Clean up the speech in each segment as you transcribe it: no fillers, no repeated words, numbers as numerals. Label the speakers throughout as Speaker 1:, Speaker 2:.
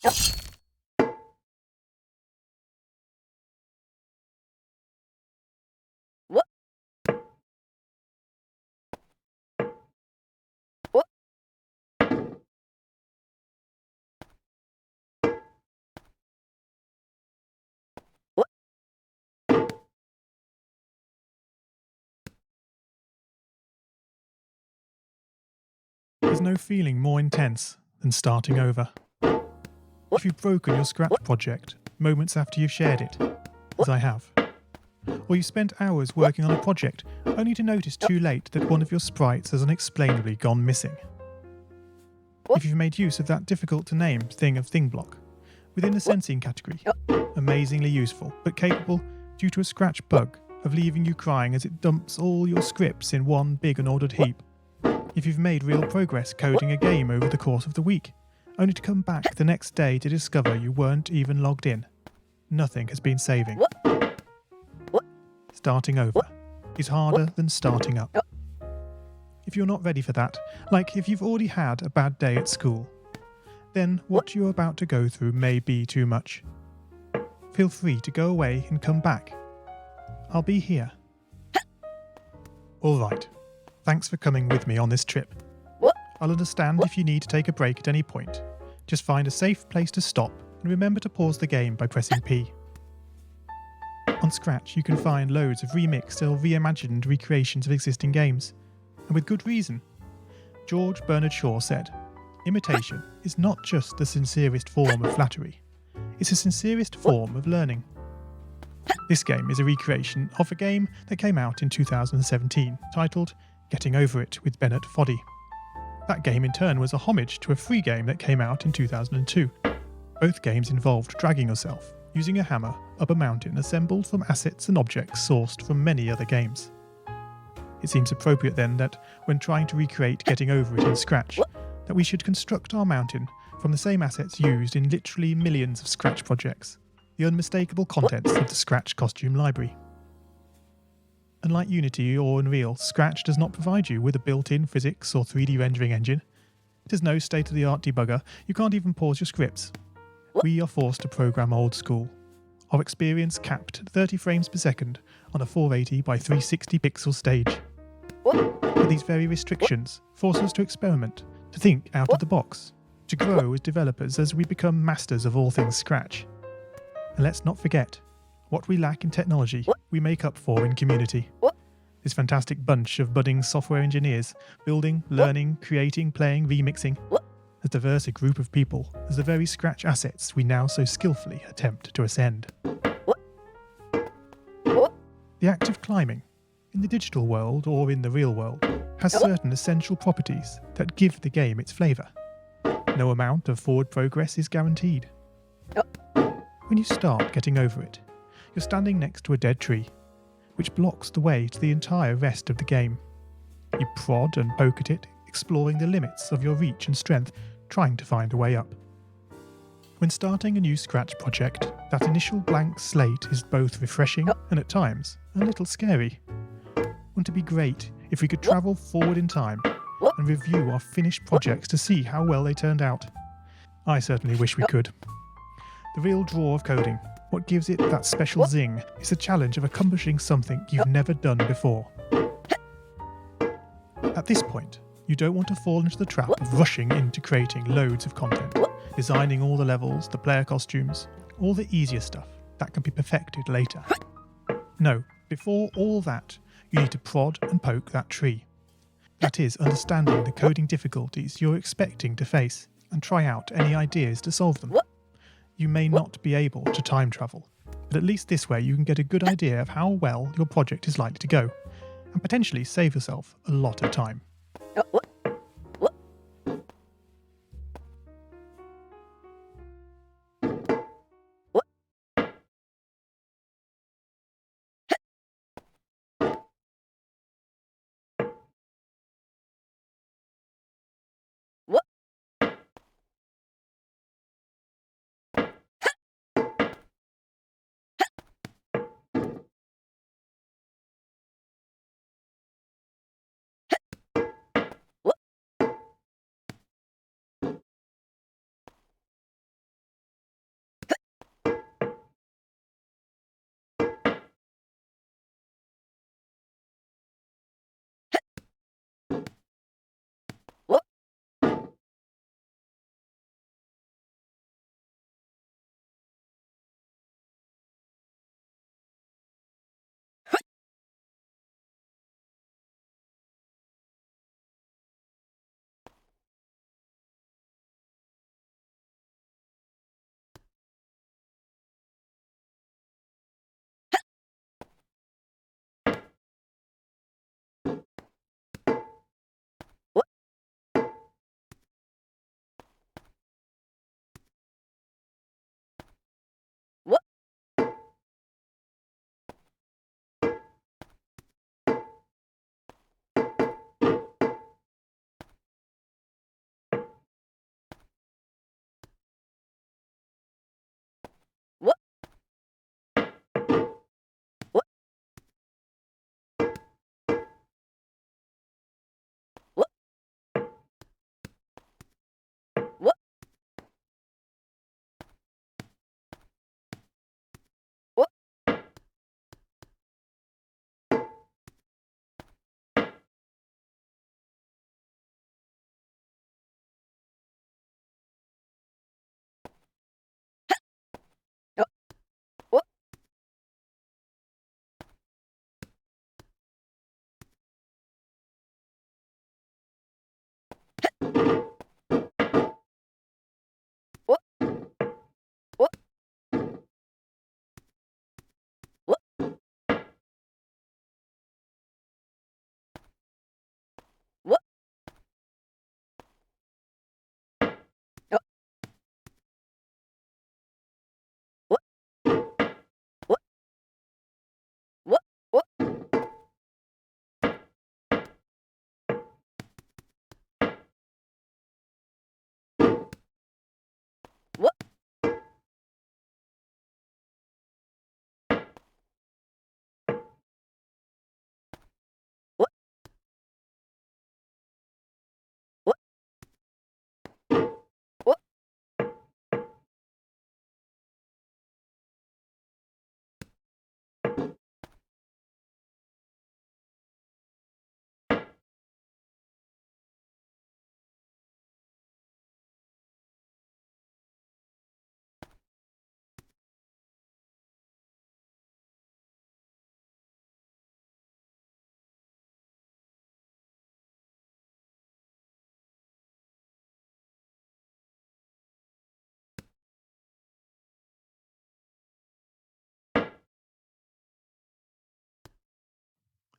Speaker 1: What? What? What?
Speaker 2: There's no feeling more intense than starting over. If you've broken your Scratch project moments after you've shared it, as I have, or you spent hours working on a project only to notice too late that one of your sprites has unexplainably gone missing. If you've made use of that difficult to name thing of thing block within the sensing category, amazingly useful but capable, due to a Scratch bug, of leaving you crying as it dumps all your scripts in one big unordered heap. If you've made real progress coding a game over the course of the week, only to come back the next day to discover you weren't even logged in, nothing has been saving. Starting over is harder than starting up. If you're not ready for that, like if you've already had a bad day at school, then what you're about to go through may be too much. Feel free to go away and come back. I'll be here. Alright, thanks for coming with me on this trip. I'll understand if you need to take a break at any point. Just find a safe place to stop and remember to pause the game by pressing P. On Scratch you can find loads of remixed or reimagined recreations of existing games, and with good reason. George Bernard Shaw said, "Imitation is not just the sincerest form of flattery, it's the sincerest form of learning." This game is a recreation of a game that came out in 2017, titled Getting Over It with Bennett Foddy. That game in turn was a homage to a free game that came out in 2002. Both games involved dragging yourself, using a hammer, up a mountain assembled from assets and objects sourced from many other games. It seems appropriate then that, when trying to recreate Getting Over It in Scratch, that we should construct our mountain from the same assets used in literally millions of Scratch projects, the unmistakable contents of the Scratch costume library. Unlike Unity or Unreal, Scratch does not provide you with a built-in physics or 3D rendering engine. It has no state-of-the-art debugger, you can't even pause your scripts. We are forced to program old school. Our experience capped at 30 frames per second on a 480 by 360 pixel stage. But these very restrictions force us to experiment, to think out of the box, to grow as developers as we become masters of all things Scratch. And let's not forget, what we lack in technology, we make up for in community. This fantastic bunch of budding software engineers, building, learning, creating, playing, remixing, as diverse a group of people as the very Scratch assets we now so skillfully attempt to ascend. The act of climbing, in the digital world or in the real world, has certain essential properties that give the game its flavour. No amount of forward progress is guaranteed. When you start Getting Over It, you're standing next to a dead tree, which blocks the way to the entire rest of the game. You prod and poke at it, exploring the limits of your reach and strength, trying to find a way up. When starting a new Scratch project, that initial blank slate is both refreshing and at times a little scary. Wouldn't it be great if we could travel forward in time and review our finished projects to see how well they turned out? I certainly wish we could. The real draw of coding, what gives it that special zing, is the challenge of accomplishing something you've never done before. At this point, you don't want to fall into the trap of rushing into creating loads of content, designing all the levels, the player costumes, all the easier stuff that can be perfected later. No, before all that, you need to prod and poke that tree. That is, understanding the coding difficulties you're expecting to face and try out any ideas to solve them. You may not be able to time travel, but at least this way you can get a good idea of how well your project is likely to go, and potentially save yourself a lot of time.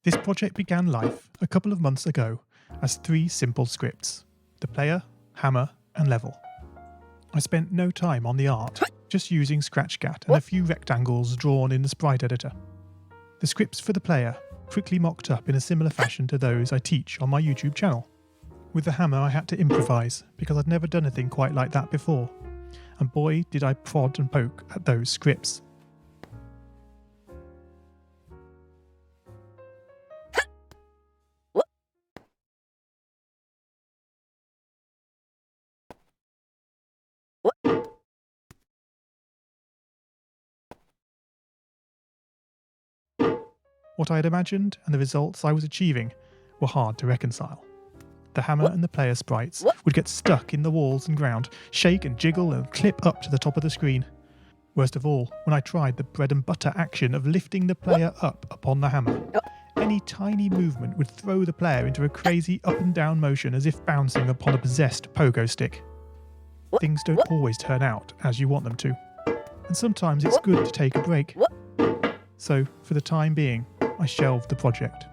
Speaker 2: This project began life a couple of months ago as 3 simple scripts: the player, hammer, and level. I spent no time on the art, just using Scratchcat and a few rectangles drawn in the sprite editor. The scripts for the player quickly mocked up in a similar fashion to those I teach on my YouTube channel. With the hammer I had to improvise because I'd never done anything quite like that before, and boy did I prod and poke at those scripts. What I had imagined and the results I was achieving were hard to reconcile. The hammer and the player sprites would get stuck in the walls and ground, shake and jiggle and clip up to the top of the screen. Worst of all, when I tried the bread and butter action of lifting the player up upon the hammer, any tiny movement would throw the player into a crazy up and down motion as if bouncing upon a possessed pogo stick. Things don't always turn out as you want them to, and sometimes it's good to take a break. So, for the time being, I shelved the project,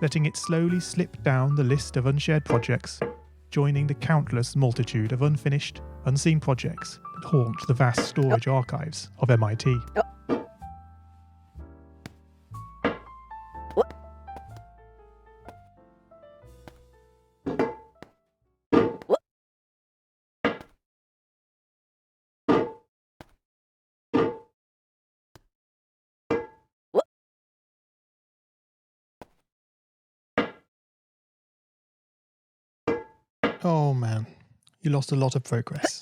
Speaker 2: letting it slowly slip down the list of unshared projects, joining the countless multitude of unfinished, unseen projects that haunt the vast storage archives of MIT. Oh man, you lost a lot of progress.